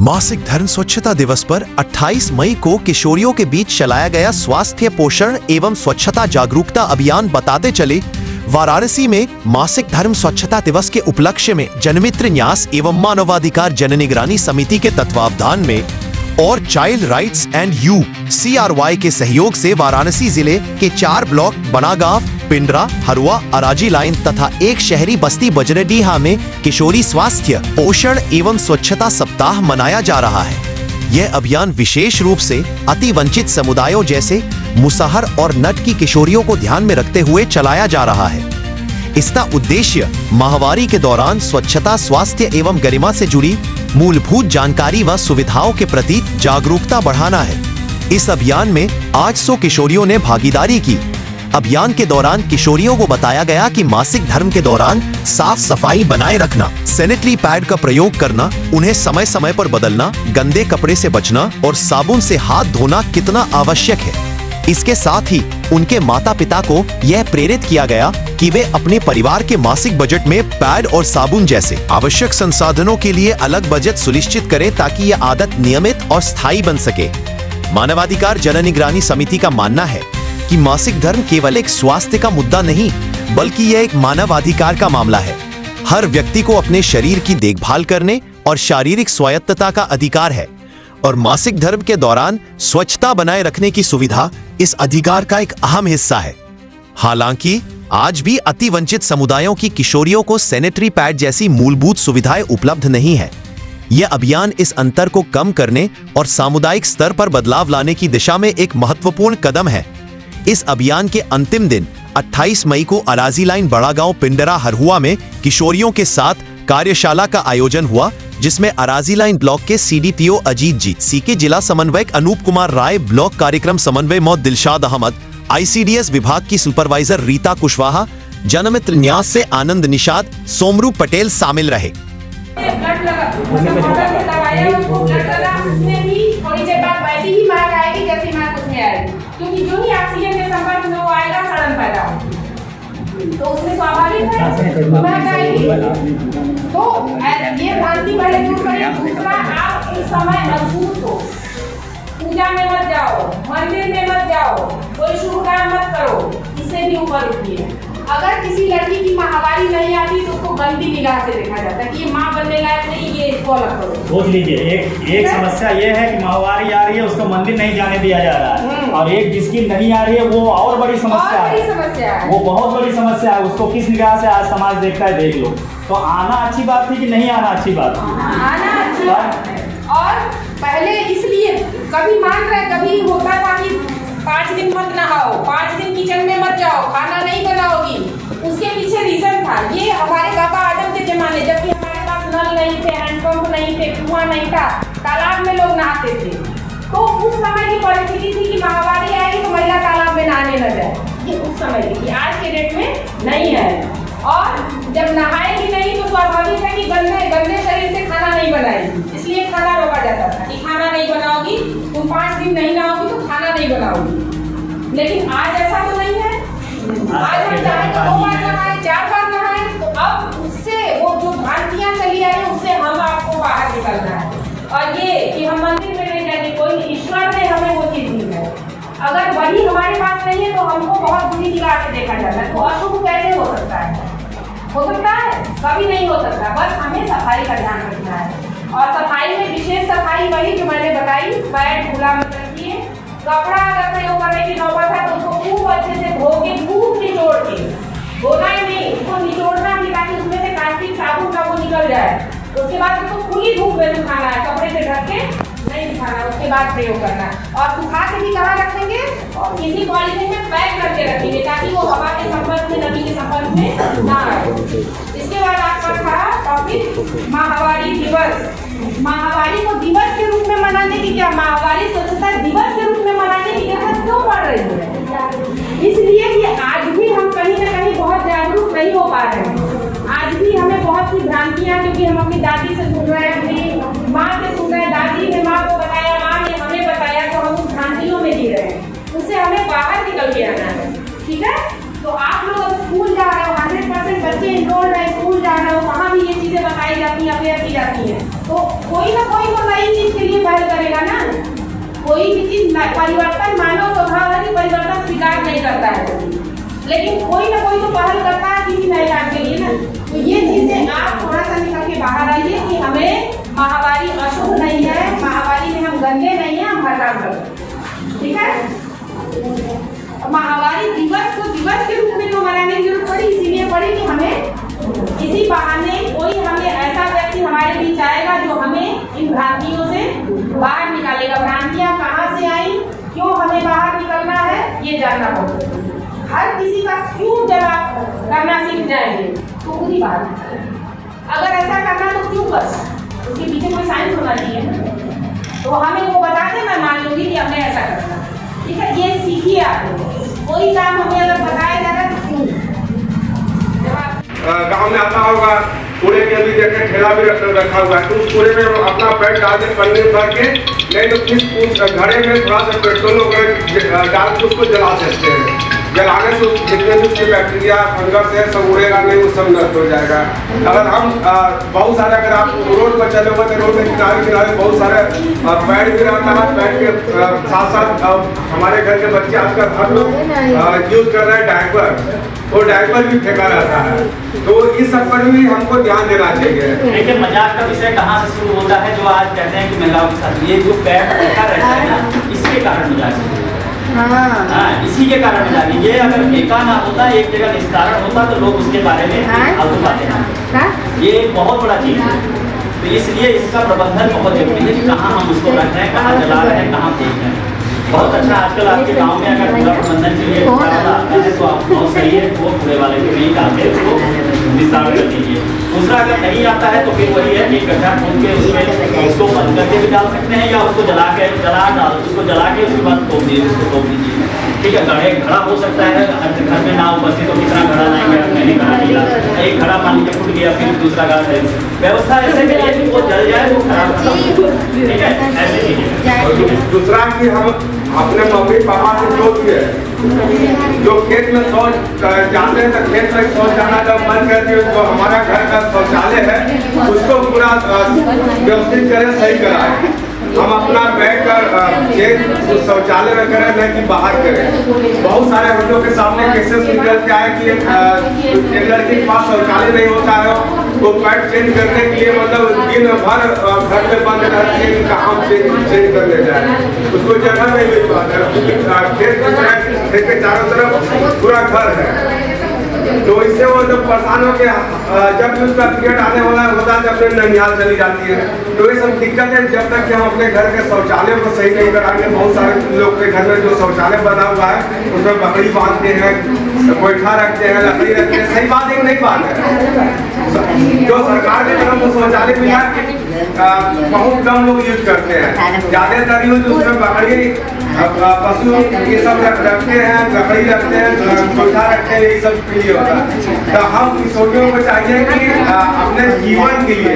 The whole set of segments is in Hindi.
मासिक धर्म स्वच्छता दिवस पर 28 मई को किशोरियों के बीच चलाया गया स्वास्थ्य पोषण एवं स्वच्छता जागरूकता अभियान बताते चले वाराणसी में मासिक धर्म स्वच्छता दिवस के उपलक्ष्य में जनमित्र न्यास एवं मानवाधिकार जननिगरानी समिति के तत्वावधान में और child rights and you CRY के सहयोग से वाराणसी जिले के 4 ब्लॉक बनागांव, पिंडरा, हरुआ, अराजी लाइन तथा एक शहरी बस्ती बजरडीहा में किशोरी स्वास्थ्य पोषण एवं स्वच्छता सप्ताह मनाया जा रहा है। यह अभियान विशेष रूप से अति वंचित समुदायों जैसे मुसहर और नट की किशोरियों को ध्यान में रखते हुए चलाया जा रहा है। इसका उद्देश्य महामारी के दौरान स्वच्छता, स्वास्थ्य एवं गरिमा से जुड़ी मूलभूत जानकारी व सुविधाओं के प्रति जागरूकता बढ़ाना है। इस अभियान में 800 किशोरियों ने भागीदारी की। अभियान के दौरान किशोरियों को बताया गया कि मासिक धर्म के दौरान साफ सफाई बनाए रखना, सैनिटरी पैड का प्रयोग करना, उन्हें समय समय पर बदलना, गंदे कपड़े से बचना और साबुन से हाथ धोना कितना आवश्यक है। इसके साथ ही उनके माता पिता को यह प्रेरित किया गया कि वे अपने परिवार के मासिक बजट में पैड और साबुन जैसे आवश्यक संसाधनों के लिए अलग बजट सुनिश्चित करें ताकि यह आदत नियमित और स्थायी बन सके। मानवाधिकार जननिगरानी समिति का मानना है कि मासिक धर्म केवल एक स्वास्थ्य का मुद्दा नहीं, बल्कि यह एक मानवाधिकार का मामला है। हर व्यक्ति को अपने शरीर की देखभाल करने और शारीरिक स्वायत्तता का अधिकार है और मासिक धर्म के दौरान स्वच्छता बनाए रखने की सुविधा इस अधिकार का एक अहम हिस्सा है। हालांकि आज भी अति वंचित समुदायों की किशोरियों को सैनिटरी पैड जैसी मूलभूत सुविधाएं उपलब्ध नहीं है। यह अभियान इस अंतर को कम करने और सामुदायिक स्तर पर बदलाव लाने की दिशा में एक महत्वपूर्ण कदम है। इस अभियान के अंतिम दिन 28 मई को अराजी लाइन, बड़ागांव, पिंडरा, हरुआ में किशोरियों के साथ कार्यशाला का आयोजन हुआ, जिसमें अराजी लाइन ब्लॉक के CDPO अजीत जी, सीके जिला समन्वयक अनूप कुमार राय, ब्लॉक कार्यक्रम समन्वय मौत दिलशाद अहमद, ICDS विभाग की सुपरवाइजर रीता कुशवाहा, जनमित्र न्यास से आनंद निषाद, सोमरू पटेल शामिल रहे। तो उसमें स्वाभाविक है तो ये भ्रांति पहले दूर करें। दूसरा, आप इस समय मजबूत हो, पूजा में मत जाओ, मंदिर में मत जाओ, कोई शुभ काम मत करो, इससे भी ऊपर उठिए। अगर किसी लड़की की माहवारी नहीं आती तो उसको गंदी निगाह से देखा जाता है कि ये माँ बनने लायक नहीं, ये इसको अलग करो। सोच लीजिए, एक समस्या ये है कि माहवारी आ रही है, उसको मंदिर नहीं जाने दिया जा रहा है, और एक जिसकी नहीं आ रही है वो और बड़ी समस्या है, वो बहुत बड़ी समस्या है। उसको किस निगाह से आज समाज देखता है, देख लो। तो आना अच्छी बात थी कि नहीं आना अच्छी बात थी? आना अच्छी बात है। और पहले इसलिए कभी मान रहे, कभी होता था कि 5 दिन मत नहाओ, 5 दिन किचन में मत जाओ, खाना नहीं बनाओगी। उसके पीछे रीजन था, ये हमारे बाबा आदम के जमाने, जबकि हमारे पास नल नहीं थे, हैंडपंप नहीं थे, कुआं नहीं था, तालाब में लोग नहाते थे। तो उस समय की परिस्थिति थी कि माहवारी आएगी तो महिला तालाब में नहाने न जाए, ये उस समय की थी। आज के डेट में नहीं है। और जब नहाएगी नहीं तो स्वाभाविक है कि गंदे शरीर से खाना नहीं बनाएगी, इसलिए खाना रोका जाता था कि खाना नहीं बनाओगी, तुम 5 दिन नहीं नहाओगी तो खाना नहीं बनाओगी। लेकिन आज ऐसा तो नहीं है। आज हम चाहे तो 2 बार नहाए, 4 बार नहाए, तो अब उससे वो जो भ्रांतियां चली आ रही है उससे हम आपको बाहर निकलना है। और ये कि हम मंदिर में नहीं जाएंगे, कोई ईश्वर ने हमें वो चीज दी है, अगर वही हमारे पास नहीं है तो हमको बहुत बुरी निगाह से देखा जाता है। तो अशुभ कैसे हो सकता है? हो सकता है? कभी नहीं हो सकता। बस हमें सफाई का ध्यान रखना है। और सफाई में विशेष सफाई वही जो मैंने बताई, पैड खुला मत रखिए। कपड़ा अगर प्रयोग करने की नौबत है तो उसको खूब अच्छे से धो के, खूब निचोड़ के, धोना ही नहीं, उसको निचोड़ना भी ताकि उसमें से कास्टिक साबुन का वो निकल जाए। उसके बाद उसको खुली धूप में सुखाना है, कपड़े से ढक के नहीं दिखाना, उसके बाद प्रयोग करना है। और सुखा के भी कहाँ रखेंगे? और किसी पॉलीथिन में पैक करके रखेंगे ताकि वो हवा के संपर्क में, नमी के संपर्क में ना आए। इसके बाद आपका था टॉपिक माहवारी दिवस। माहवारी को दिवस के रूप में मनाने की क्या, माहवारी स्वच्छता दिवस के रूप में मनाने की जरूरत क्यों पड़ रही है? इसलिए कि आज भी हम कहीं न कहीं बहुत जागरूक नहीं हो पा रहे हैं। आज भी हमें बहुत सी भ्रांतियां, क्योंकि हम अपनी दादी से सुन रहे हैं, अपनी माँ से सुन रहे हैं, दादी ने माँ को बताया, माँ ने हमें बताया, तो हम उस भ्रांतियों में जी रहे हैं। उससे हमें बाहर निकल के आना है। ठीक है? तो आप लोग स्कूल जा रहे हो, 100% बच्चे इनरोल्ड है, स्कूल जा रहे हो, वहाँ भी ये चीजें बताई जाती करती हैं, अवेयर की जाती हैं, तो कोई ना कोई तो नई चीज के लिए पहल करेगा ना। कोई भी चीज परिवर्तन, मानव स्वभाव है कि परिवर्तन स्वीकार नहीं करता है, लेकिन कोई ना कोई तो पहल करता है किसी नए काम के लिए ना। तो ये चीजें आप थोड़ा सा निकल के बाहर आइए कि हमें महावारी अशुभ नहीं है, महावारी में हम गंदे नहीं है, हम हर काम करते, ठीक है। महावारी दिवस को दिवस के रूप में तो मनाने की जरूरत पड़ी, इसीलिए पड़ी कि हमें इसी बहाने कोई हमें ऐसा व्यक्ति हमारे बीच आएगा जो हमें इन भ्रांतियों से बाहर निकालेगा। भ्रांतियां कहाँ से आई, क्यों हमें बाहर निकलना है, ये जानना होगा। हर किसी का क्यों जवाब करना सीख जाएंगे तो पूरी बात। अगर ऐसा करना तो क्यों कर, उसके पीछे कोई साइंस होना चाहिए ना। तो हमें वो बता दे, मैं मान लूंगी कि हमने ऐसा करना, ठीक है। ये सीखिए आप, कोई काम हमें अगर बताया जा रहा है तो क्यों। गाँव में आता होगा कूड़े में भी देखे ठेला भी रखा हुआ है, तो उस कूड़े में अपना पैर डाल के पन्नी भर के, नहीं तो किस उस घड़े में थोड़ा सा पेट्रोल वगैरह डाल के उसको जला सकते हैं। जलाने से जितने भी उसके बैक्टीरिया फंगस है सब उड़ेगा नहीं, वो सब नष्ट हो जाएगा। अगर हम बहुत सारे, अगर आप रोड पर चले हुए तो रोड के किनारे किनारे बहुत सारे पैड भी रहता है। पैड के साथ साथ हमारे घर के बच्चे आजकल हर लोग यूज कर रहे हैं डायपर, वो डायपर भी फेंका रहता है। तो इस सब पर भी हमको ध्यान देना चाहिए। देखिए मजाक का विषय कहाँ से शुरू होता है, जो आज कहते हैं कि महिलाओं के साथ ये जो पैड फेंका रहता है ना, इसके कारण मजाक, हाँ इसी के कारण मजाक। ये अगर फेंका ना होता, एक जगह निस्तारण होता तो लोग उसके बारे में फालतू बातें ना। ये एक बहुत बड़ा चीज है, तो इसलिए इसका प्रबंधन बहुत जरूरी है कि कहाँ हम उसको रख रहे हैं, कहाँ जला रहे हैं, कहाँ फेंक रहे हैं। बहुत अच्छा आजकल आपके गांव में अगर कूड़ा प्रबंधन के लिए कूड़ा वाला आता है तो आप बहुत सही है, वो कूड़े वाले को नहीं डालते, उसको निस्तारण कर दीजिए। दूसरा अगर नहीं आता है तो फिर वही है कि गड्ढा खोद के उसमें उसको बंद करके भी डाल सकते हैं, या उसको जला के उसके बाद तोड़ दीजिए, उसको तोड़ दीजिए, ठीक है। घड़ा हो सकता है, घर में ना उपस्थित तो कितना घड़ा लाएंगे, मैंने घड़ा दिया, एक घड़ा मान लीजिए फूट गया, फिर दूसरा घड़ा है, व्यवस्था ऐसे करिए कि वो जल जाए, वो खराब, ठीक है, ऐसे कीजिए। दूसरा कि हम अपने मम्मी पापा से जो भी है, जो खेत में शौच जाते हैं तो खेत में शौच जाना जब मन करती है, उसको हमारा घर का शौचालय है उसको पूरा व्यवस्थित करें, सही कराएं। हम अपना बैठ कर शौचालय में करें, नहीं कि बाहर करें। बहुत सारे हम लोग के सामने केसेस निकल के आए कि एक लड़के के पास शौचालय नहीं होता है, वो पैड चेंज करने के लिए मतलब दिन भर घर में बंद रहती है कि कहाँ चेंज करने जाए, उसको जगह नहीं मिल पाता है। खेत के चारों तरफ पूरा घर है, तो इससे वो जब परेशान हो के जब भी उसका पीरियड आने वाला होता है, जब ननिहाल चली जाती है, तो ये सब दिक्कत है। जब तक कि हम अपने घर के शौचालय को सही नहीं कराएंगे, बहुत सारे लोग के घर में जो शौचालय बना हुआ है उसमें बकरी बांधते हैं, गोईठा रखते हैं, लकड़ी रखते हैं, सही बात है नहीं बात है। जो सरकार की तरफ से शौचालय मिला बहुत कम लोग यूज करते हैं, ज्यादातर यूज उसमें बकरी पशु ये सब रखते हैं, लकड़ी रखते हैं, गोईठा रखते हैं, ये सब के लिए होता है। तो हम किशोरियों को चाहिए कि अपने जीवन के लिए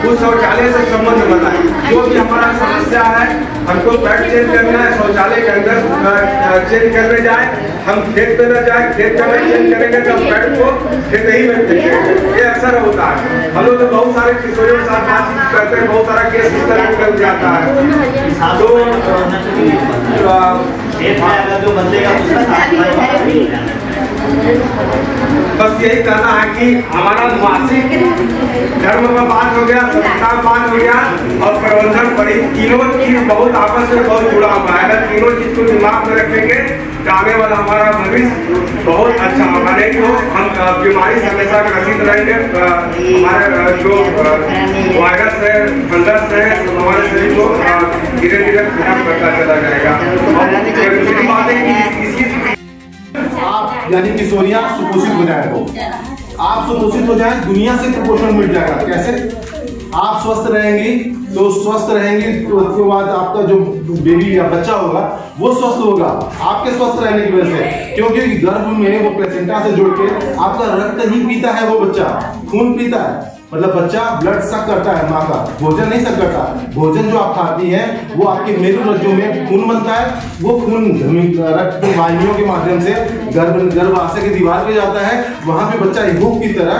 उस शौचालय से संबंध बनाए। जो भी हमारा समस्या है, हमको पैड चेंज करना है, शौचालय के अंदर चेंज करने जाए, हम खेत पे न जाए, खेत में चेंज करेंगे तो पैड को खेत ही में फेंकेंगे, ये अक्सर होता है। हम लोग तो बहुत सारे किशोरियों के साथ बातचीत करते हैं, बहुत सारा केस इस तरह निकल जाता है। तो बस यही कहना है कि हमारा मासिक धर्म का बात हो गया, स्वच्छता बात हो गया और प्रबंधन पड़ी, तीनों चीज बहुत आपस में बहुत जुड़ा हुआ है। अगर तीनों चीज को दिमाग में रखेंगे तो आने वाला हमारा भविष्य बहुत अच्छा होगा, नहीं तो हम बीमारी से हमेशा ग्रसित रहेंगे। हमारे जो वायरस है, फंगस है, हमारे शरीर को धीरे धीरे खराब करता चला जाएगा। और दूसरी बात है कि इसकी आप यानी किशोरियां सुपोषित हो जाए, तो आप सुपोषित हो जाए, दुनिया से कुपोषण मिट जाएगा। कैसे? आप स्वस्थ रहेंगी तो स्वस्थ रहेंगी, तो उसके बाद आपका जो बेबी या बच्चा होगा वो स्वस्थ होगा आपके स्वस्थ रहने की वजह से, क्योंकि गर्भ में वो प्लेसेंटा से जुड़ के आपका रक्त ही पीता है, वो बच्चा खून पीता है, मतलब बच्चा ब्लड सक करता है माँ का, भोजन नहीं सक करता। भोजन जो आप खाती हैं वो आपके मेरुरज्जु में खून बनता है, वो खून रक्त वाहिनियों के माध्यम से गर्भाशय की दीवार पे जाता है, वहां पे बच्चा एक भूख की तरह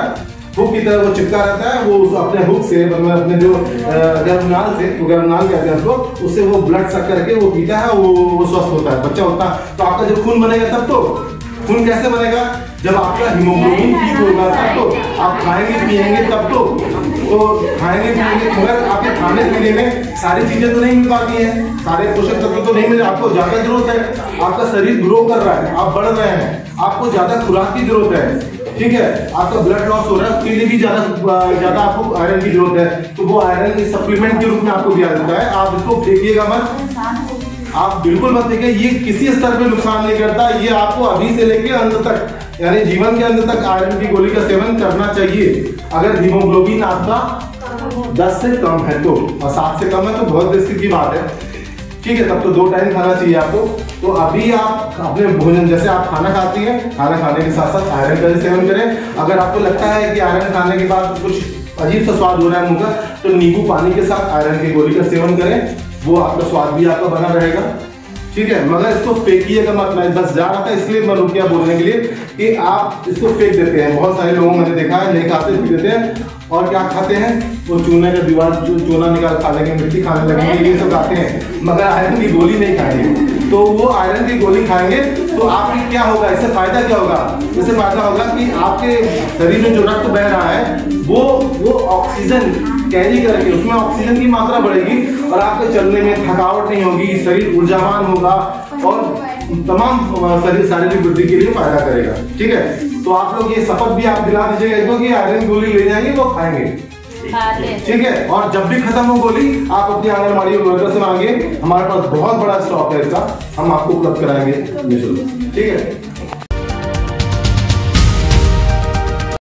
हुक की तरह वो चिपका रहता है, वो अपने हुक से मतलब अपने जो गर्भनाल से, वो गर्भनाल कहते हैं उसको, उससे वो ब्लड सक करके वो पीता है, वो स्वस्थ होता है, बच्चा होता है। तो आपका जब खून बनेगा तब तो, खून कैसे बनेगा? जब आपका हीमोग्लोबिन ठीक होगा तब तो, आप खाएंगे पिएंगे तब तो खाएंगे पिएंगे, मगर आपके खाने पीने में सारी चीजें तो नहीं मिल पाती हैं, सारे पोषक तत्व तो नहीं मिले। आपको ज्यादा जरूरत है, आपका शरीर ग्रो कर रहा है, आप बढ़ रहे हैं, आपको ज्यादा खुराक की जरूरत है, ठीक है, आपका ब्लड लॉस हो रहा है, उसके लिए भी ज्यादा आपको आयरन की जरूरत है। तो वो आयरन इस सप्लीमेंट के रूप में आपको दिया जाता है। आप इसको फेंकिएगा मत, आप बिल्कुल मत देखिए, ये किसी स्तर पे नुकसान नहीं करता। ये आपको अभी से लेके अंत तक, यानी जीवन के अंत तक आयरन की गोली का सेवन करना चाहिए। अगर हीमोग्लोबिन आपका 10 से कम है तो, और 7 से कम है तो बहुत रिस्क की बात है, ठीक है, तब तो 2 टाइम खाना चाहिए आपको। तो अभी आप अपने भोजन, जैसे आप खाना खाती हैं, खाना खाने के साथ साथ आयरन का सेवन करें। अगर आपको लगता है कि आयरन खाने के बाद कुछ अजीब सा स्वाद हो रहा है मुंह का, तो नींबू पानी के साथ आयरन की गोली का सेवन करें, वो आपका स्वाद भी आपका बना रहेगा, ठीक है। मगर इसको फेंकिएगा मत। मैं बस जा रहा था इसलिए मैं रुक गया बोलने के लिए कि आप इसको फेंक देते हैं। बहुत सारे लोगों मैंने देखा है, नहीं खाते, फेंक देते हैं। और क्या खाते हैं? वो चूने का दीवार, चूना निकाल खा लेंगे, मिट्टी खाने लगेंगे, ये सब खाते हैं, मगर आयरन की गोली नहीं खाएंगे। तो वो आयरन की गोली खाएंगे तो आपकी क्या होगा, इससे फायदा क्या होगा? इससे फायदा होगा कि आपके शरीर में जो रक्त बह रहा है वो ऑक्सीजन कैरी करके, उसमें ऑक्सीजन की मात्रा बढ़ेगी और आपके चलने में थकावट नहीं होगी, शरीर ऊर्जावान होगा और तमाम शारीरिक वृद्धि के लिए फायदा करेगा, ठीक है। तो आप लोग ये शपथ भी आप दिला दीजिएगा इसको कि आयरन गोली ले जाएंगे वो खाएंगे, ठीक है। और जब भी खत्म हो गोली, आप अपनी आंगनबाड़ी वर्कर से मांगिए, हमारे पास बहुत बड़ा स्टॉक है इसका, हम आपको उपलब्ध कराएंगे निःशुल्क, ठीक है।